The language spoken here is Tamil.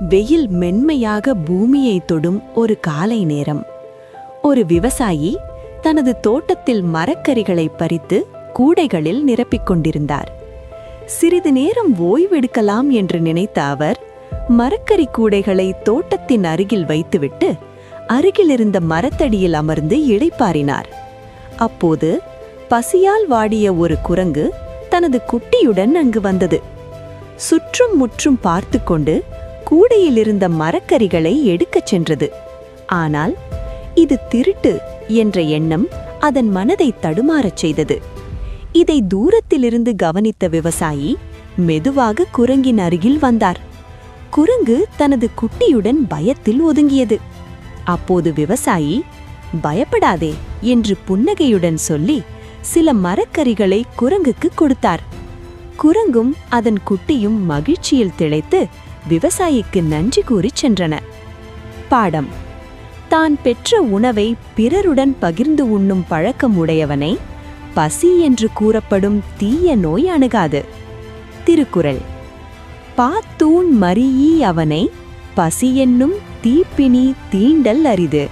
வெயில் மென்மையாக பூமியை தொடும் ஒரு காலை நேரம். ஒரு விவசாயி தனது தோட்டத்தில் மரக்கறிகளை பறித்து கூடைகளில் நிரப்பிக் கொண்டிருந்தார். சிறிது நேரம் ஓய்வெடுக்கலாம் என்று நினைத்த அவர் மரக்கறி கூடைகளை தோட்டத்தின் அருகில் வைத்துவிட்டு அருகிலிருந்த மரத்தடியில் அமர்ந்து இளைப்பாறினார். அப்போது பசியால் வாடிய ஒரு குரங்கு தனது குட்டியுடன் அங்கு வந்தது. சுற்றும் முற்றும் பார்த்து கொண்டு கூடையிலிருந்த மரக்கறிகளை எடுக்கச் சென்றது. ஆனால் இது திருட்டு என்ற எண்ணம் அதன் மனதை தடுமாறச் செய்தது. இதை தூரத்திலிருந்து கவனித்த விவசாயி மெதுவாக குரங்கின் அருகில் வந்தார். குரங்கு தனது குட்டியுடன் பயத்தில் ஒதுங்கியது. அப்போது விவசாயி, "பயப்படாதே" என்று புன்னகையுடன் சொல்லி சில மரக்கறிகளை குரங்குக்கு கொடுத்தார். குரங்கும் அதன் குட்டியும் மகிழ்ச்சியில் திளைத்து விவசாயிக்கு நன்றி கூறிச் சென்றன. பாடம்: தான் பெற்ற உணவை பிறருடன் பகிர்ந்து உண்ணும் பழக்கம் உடையவனை பசி என்று கூறப்படும் தீய நோய் அணுகாது. திருக்குறள்: பாத்தூன் மரீஇ அவனை பசி என்னும் தீப்பினி தீண்டல் அரிது.